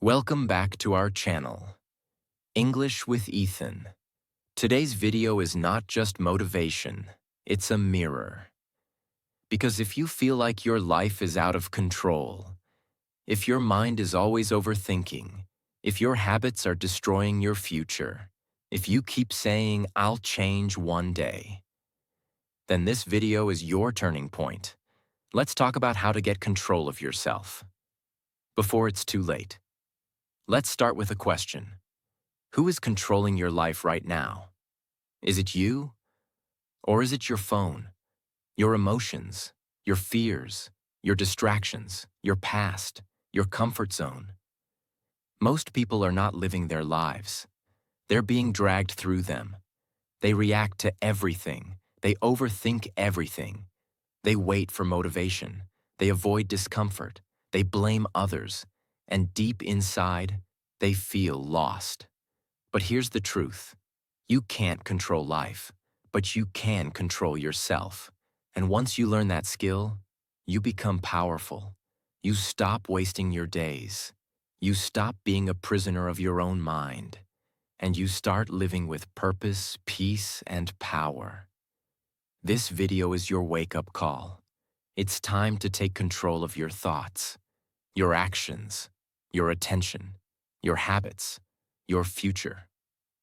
Welcome back to our channel, English with Ethan. Today's video is not just motivation, it's a mirror. Because if you feel like your life is out of control, if your mind is always overthinking, if your habits are destroying your future, if you keep saying, "I'll change one day," then this video is your turning point. Let's talk about how to get control of yourself before it's too late. Let's start with a question. Who is controlling your life right now? Is it you? Or is it your phone, your emotions, your fears, your distractions, your past, your comfort zone? Most people are not living their lives. They're being dragged through them. They react to everything. They overthink everything. They wait for motivation. They avoid discomfort. They blame others. And deep inside, they feel lost. But here's the truth. You can't control life, but you can control yourself. And once you learn that skill, you become powerful. You stop wasting your days. You stop being a prisoner of your own mind. And you start living with purpose, peace, and power. This video is your wake-up call. It's time to take control of your thoughts, your actions, your attention, your habits, your future.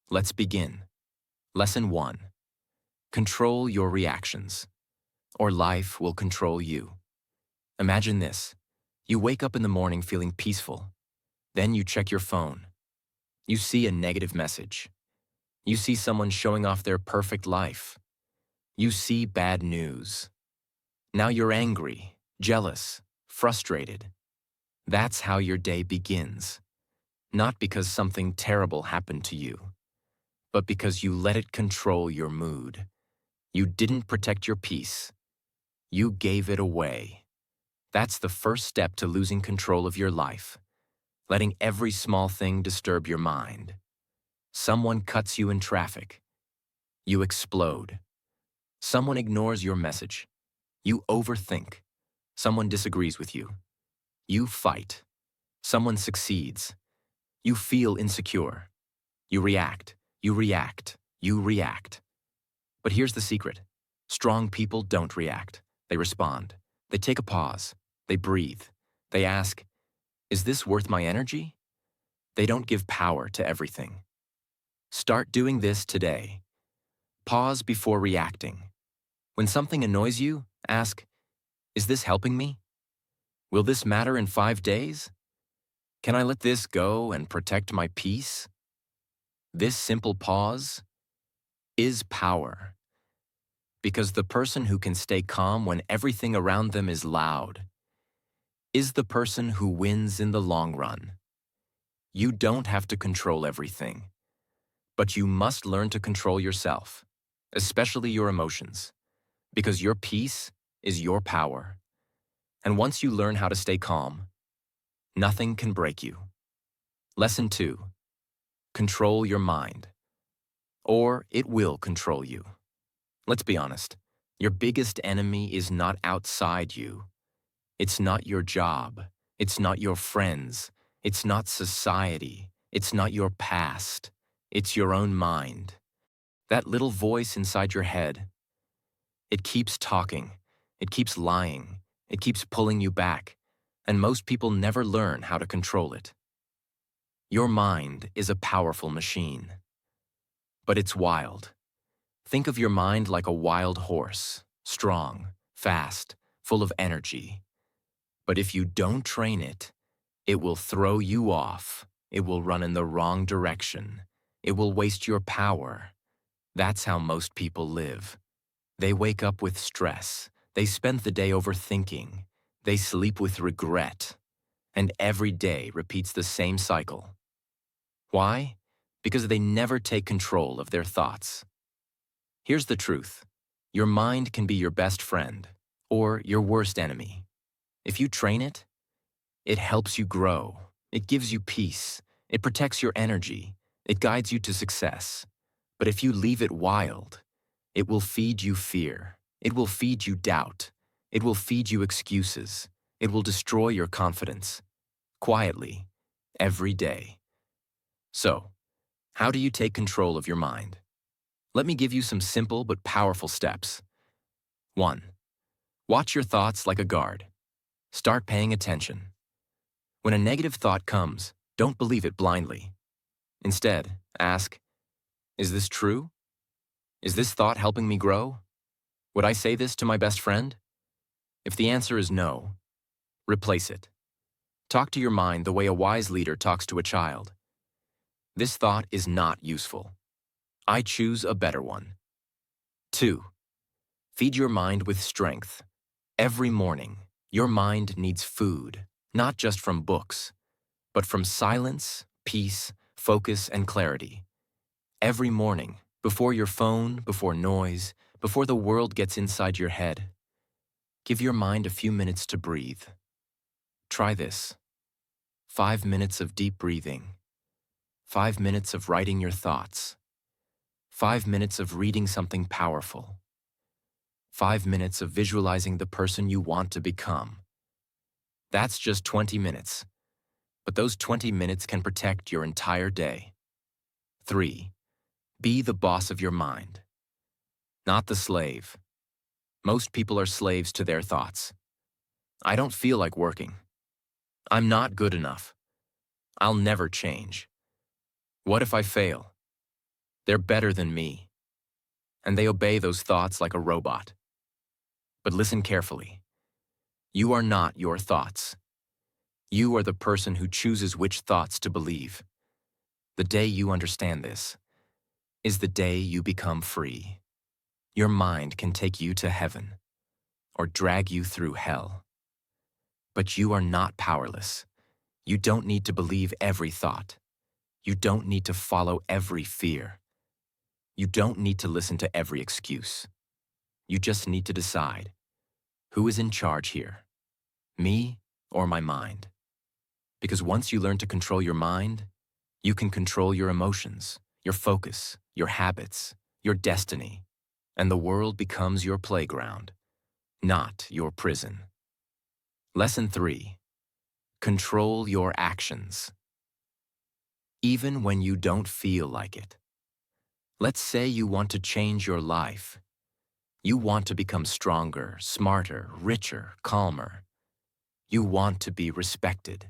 Let's begin. Lesson 1. Control your reactions, or life will control you. Imagine this. You wake up in the morning feeling peaceful. Then you check your phone. You see a negative message. You see someone showing off their perfect life. You see bad news. Now you're angry, jealous, frustrated. That's how your day begins. Not because something terrible happened to you, but because you let it control your mood. You didn't protect your peace. You gave it away. That's the first step to losing control of your life, letting every small thing disturb your mind. Someone cuts you in traffic. You explode. Someone ignores your message. You overthink. Someone disagrees with you. You fight. Someone succeeds. You feel insecure. You react. You react. You react. But here's the secret. Strong people don't react. They respond. They take a pause. They breathe. They ask, "Is this worth my energy?" They don't give power to everything. Start doing this today. Pause before reacting. When something annoys you, ask, "Is this helping me? Will this matter in 5 days? Can I let this go and protect my peace?" This simple pause is power. Because the person who can stay calm when everything around them is loud is the person who wins in the long run. You don't have to control everything, but you must learn to control yourself, especially your emotions, because your peace is your power. And once you learn how to stay calm, nothing can break you. Lesson 2. Control your mind, or it will control you. Let's be honest. Your biggest enemy is not outside you. It's not your job. It's not your friends. It's not society. It's not your past. It's your own mind. That little voice inside your head. It keeps talking. It keeps lying. It keeps pulling you back. And most people never learn how to control it. Your mind is a powerful machine. But it's wild. Think of your mind like a wild horse, strong, fast, full of energy. But if you don't train it, it will throw you off. It will run in the wrong direction. It will waste your power. That's how most people live. They wake up with stress. They spend the day overthinking. They sleep with regret. And every day repeats the same cycle. Why? Because they never take control of their thoughts. Here's the truth. Your mind can be your best friend or your worst enemy. If you train it, it helps you grow. It gives you peace. It protects your energy. It guides you to success. But if you leave it wild, it will feed you fear. It will feed you doubt. It will feed you excuses. It will destroy your confidence. Quietly, every day. So, how do you take control of your mind? Let me give you some simple but powerful steps. 1. Watch your thoughts like a guard. Start paying attention. When a negative thought comes, don't believe it blindly. Instead, ask, is this true? Is this thought helping me grow? Would I say this to my best friend? If the answer is no, replace it. Talk to your mind the way a wise leader talks to a child. This thought is not useful. I choose a better one. 2. Feed your mind with strength. Every morning, your mind needs food, not just from books, but from silence, peace, focus, and clarity. Every morning, before your phone, before noise, before the world gets inside your head, give your mind a few minutes to breathe. Try this. 5 minutes of deep breathing. 5 minutes of writing your thoughts. 5 minutes of reading something powerful. 5 minutes of visualizing the person you want to become. That's just 20 minutes, but those 20 minutes can protect your entire day. 3. Be the boss of your mind, not the slave. Most people are slaves to their thoughts. I don't feel like working. I'm not good enough. I'll never change. What if I fail? They're better than me. And they obey those thoughts like a robot. But listen carefully. You are not your thoughts. You are the person who chooses which thoughts to believe. The day you understand this is the day you become free. Your mind can take you to heaven or drag you through hell. But you are not powerless. You don't need to believe every thought. You don't need to follow every fear. You don't need to listen to every excuse. You just need to decide, who is in charge here? Me or my mind? Because once you learn to control your mind, you can control your emotions, your focus, your habits, your destiny, and the world becomes your playground, not your prison. Lesson 3. Control your actions. Even when you don't feel like it. Let's say you want to change your life. You want to become stronger, smarter, richer, calmer. You want to be respected.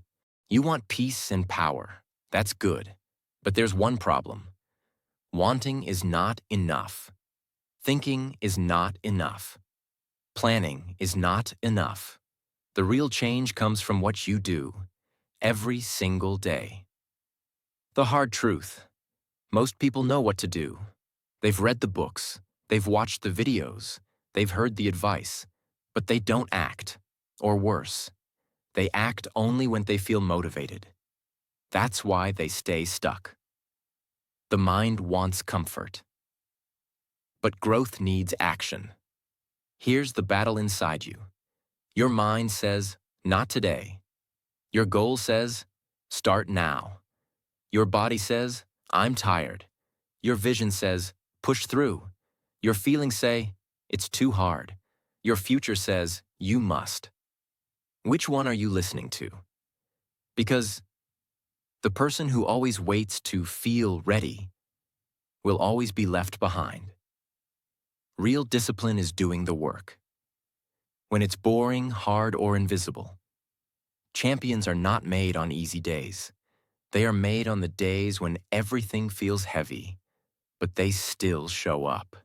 You want peace and power. That's good. But there's one problem. Wanting is not enough. Thinking is not enough. Planning is not enough. The real change comes from what you do every single day. The hard truth. Most people know what to do. They've read the books. They've watched the videos, they've heard the advice, but they don't act. Or worse, they act only when they feel motivated. That's why they stay stuck. The mind wants comfort. But growth needs action. Here's the battle inside you. Your mind says, not today. Your goal says, start now. Your body says, I'm tired. Your vision says, push through. Your feelings say, it's too hard. Your future says, you must. Which one are you listening to? Because the person who always waits to feel ready will always be left behind. Real discipline is doing the work. When it's boring, hard, or invisible. Champions are not made on easy days. They are made on the days when everything feels heavy, but they still show up.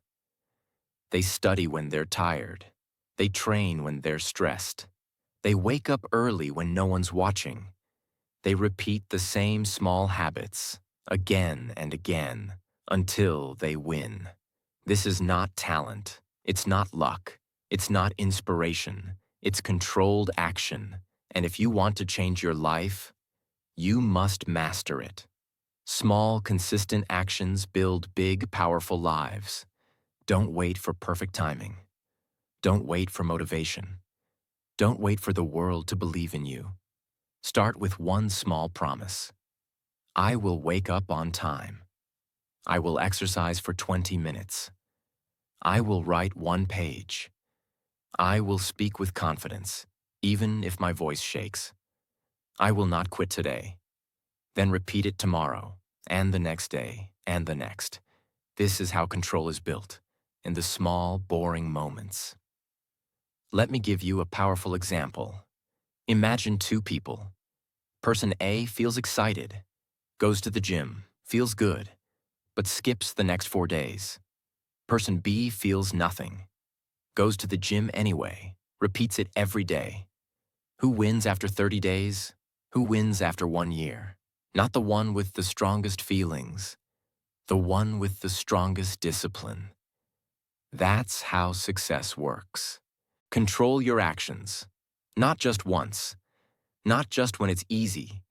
They study when they're tired. They train when they're stressed. They wake up early when no one's watching. They repeat the same small habits again and again until they win. This is not talent. It's not luck. It's not inspiration. It's controlled action. And if you want to change your life, you must master it. Small, consistent actions build big, powerful lives. Don't wait for perfect timing. Don't wait for motivation. Don't wait for the world to believe in you. Start with one small promise. I will wake up on time. I will exercise for 20 minutes. I will write one page. I will speak with confidence, even if my voice shakes. I will not quit today. Then repeat it tomorrow, and the next day, and the next. This is how control is built, in the small, boring moments. Let me give you a powerful example. Imagine two people. Person A feels excited, goes to the gym, feels good, but skips the next 4 days. Person B feels nothing, goes to the gym anyway, repeats it every day. Who wins after 30 days? Who wins after 1 year? Not the one with the strongest feelings, the one with the strongest discipline. That's how success works. Control your actions, not just once, not just when it's easy,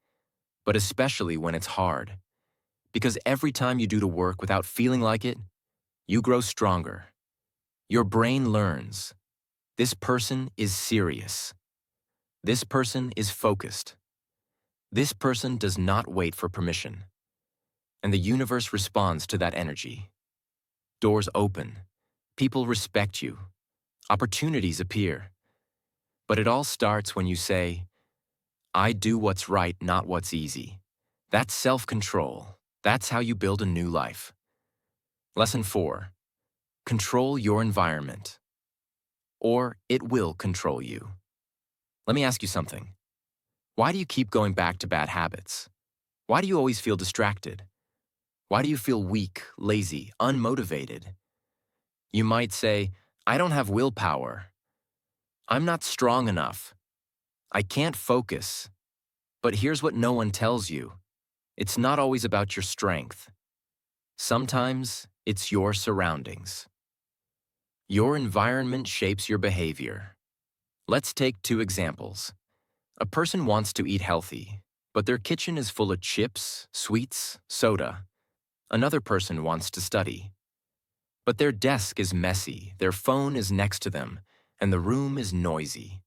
but especially when it's hard. Because every time you do the work without feeling like it, you grow stronger. Your brain learns. This person is serious. This person is focused. This person does not wait for permission. And the universe responds to that energy. Doors open. People respect you. Opportunities appear. But it all starts when you say, I do what's right, not what's easy. That's self-control. That's how you build a new life. Lesson 4. Control your environment, or it will control you. Let me ask you something. Why do you keep going back to bad habits? Why do you always feel distracted? Why do you feel weak, lazy, unmotivated? You might say, I don't have willpower. I'm not strong enough. I can't focus. But here's what no one tells you. It's not always about your strength. Sometimes it's your surroundings. Your environment shapes your behavior. Let's take 2 examples. A person wants to eat healthy, but their kitchen is full of chips, sweets, soda. Another person wants to study, but their desk is messy, their phone is next to them, and the room is noisy.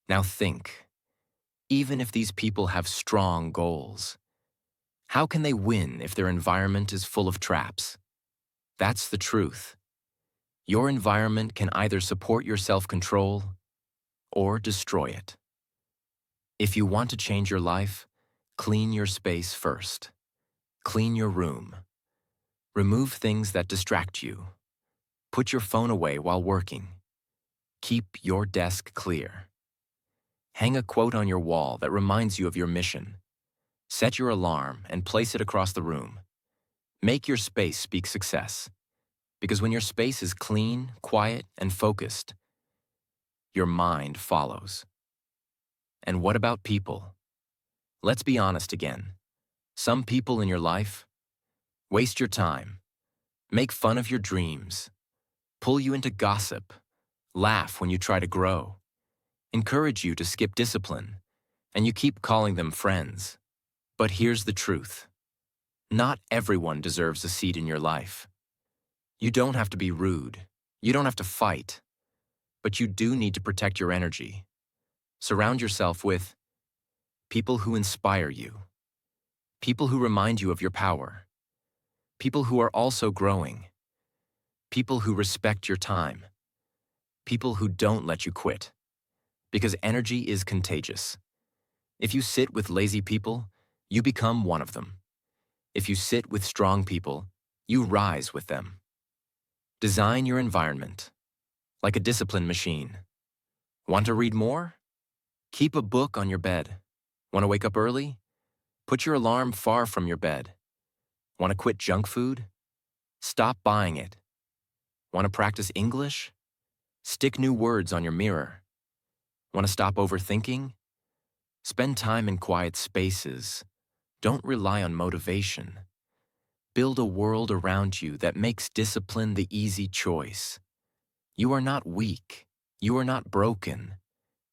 Now think, even if these people have strong goals, how can they win if their environment is full of traps? That's the truth. Your environment can either support your self-control or destroy it. If you want to change your life, clean your space first. Clean your room. Remove things that distract you. Put your phone away while working. Keep your desk clear. Hang a quote on your wall that reminds you of your mission. Set your alarm and place it across the room. Make your space speak success. Because when your space is clean, quiet, and focused, your mind follows. And what about people? Let's be honest again. Some people in your life waste your time, make fun of your dreams, pull you into gossip, laugh when you try to grow, encourage you to skip discipline, and you keep calling them friends. But here's the truth. Not everyone deserves a seat in your life. You don't have to be rude. You don't have to fight. But you do need to protect your energy. Surround yourself with people who inspire you, people who remind you of your power, people who are also growing, people who respect your time, people who don't let you quit. Because energy is contagious. If you sit with lazy people, you become one of them. If you sit with strong people, you rise with them. Design your environment like a discipline machine. Want to read more? Keep a book on your bed. Want to wake up early? Put your alarm far from your bed. Want to quit junk food? Stop buying it. Want to practice English? Stick new words on your mirror. Want to stop overthinking? Spend time in quiet spaces. Don't rely on motivation. Build a world around you that makes discipline the easy choice. You are not weak. You are not broken.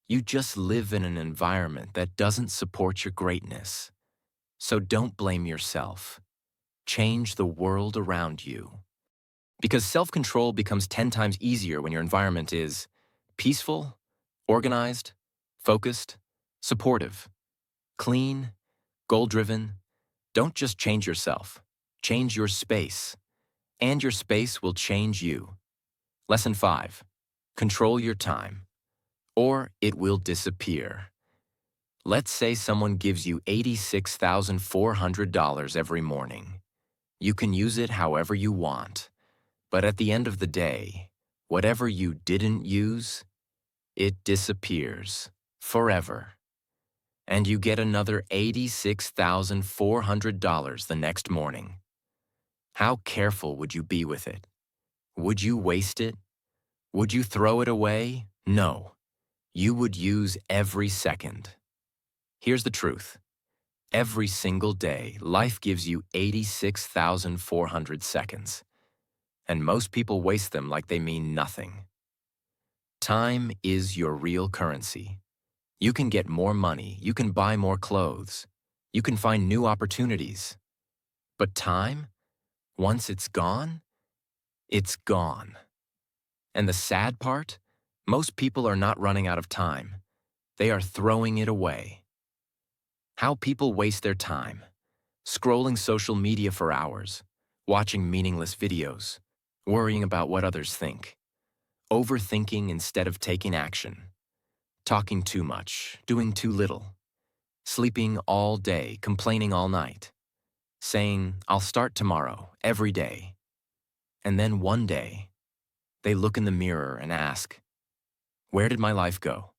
You just live in an environment that doesn't support your greatness. So don't blame yourself. Change the world around you. Because self-control becomes 10 times easier when your environment is peaceful, organized, focused, supportive, clean, goal-driven. Don't just change yourself. Change your space. And your space will change you. Lesson 5. Control your time, or it will disappear. Let's say someone gives you $86,400 every morning. You can use it however you want, but at the end of the day, whatever you didn't use, it disappears forever. And you get another $86,400 the next morning. How careful would you be with it? Would you waste it? Would you throw it away? No. You would use every second. Here's the truth. Every single day, life gives you 86,400 seconds. And most people waste them like they mean nothing. Time is your real currency. You can get more money, you can buy more clothes, you can find new opportunities. But time, once it's gone, it's gone. And the sad part? Most people are not running out of time. They are throwing it away. How people waste their time. Scrolling social media for hours, watching meaningless videos, worrying about what others think, overthinking instead of taking action, talking too much, doing too little, sleeping all day, complaining all night, saying, "I'll start tomorrow," every day. And then one day, they look in the mirror and ask, "Where did my life go?"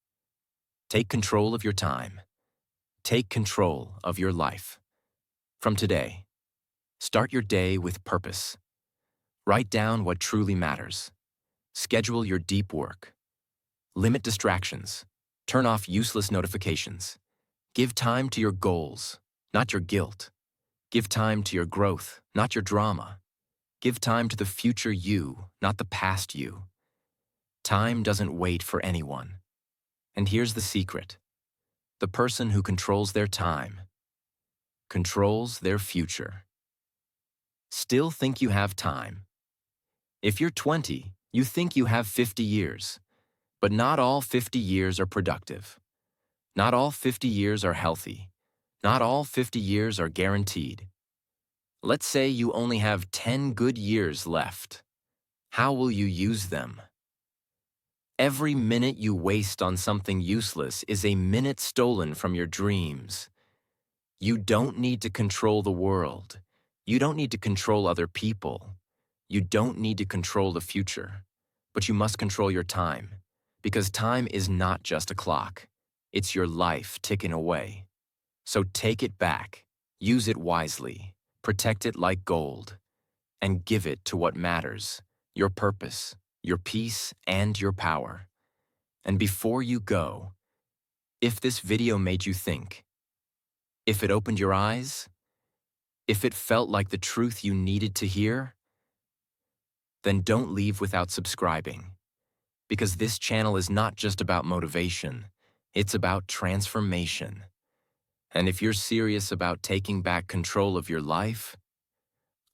Take control of your time. Take control of your life. From today, start your day with purpose. Write down what truly matters. Schedule your deep work. Limit distractions. Turn off useless notifications. Give time to your goals, not your guilt. Give time to your growth, not your drama. Give time to the future you, not the past you. Time doesn't wait for anyone. And here's the secret. The person who controls their time controls their future. Still think you have time. If you're 20, you think you have 50 years. But not all 50 years are productive. Not all 50 years are healthy. Not all 50 years are guaranteed. Let's say you only have 10 good years left. How will you use them? Every minute you waste on something useless is a minute stolen from your dreams. You don't need to control the world. You don't need to control other people. You don't need to control the future. But you must control your time. Because time is not just a clock. It's your life ticking away. So take it back. Use it wisely. Protect it like gold. And give it to what matters. Your purpose, your peace, and your power. And before you go, if this video made you think, if it opened your eyes, if it felt like the truth you needed to hear, then don't leave without subscribing. Because this channel is not just about motivation, it's about transformation. And if you're serious about taking back control of your life,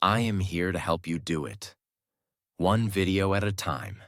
I am here to help you do it. One video at a time.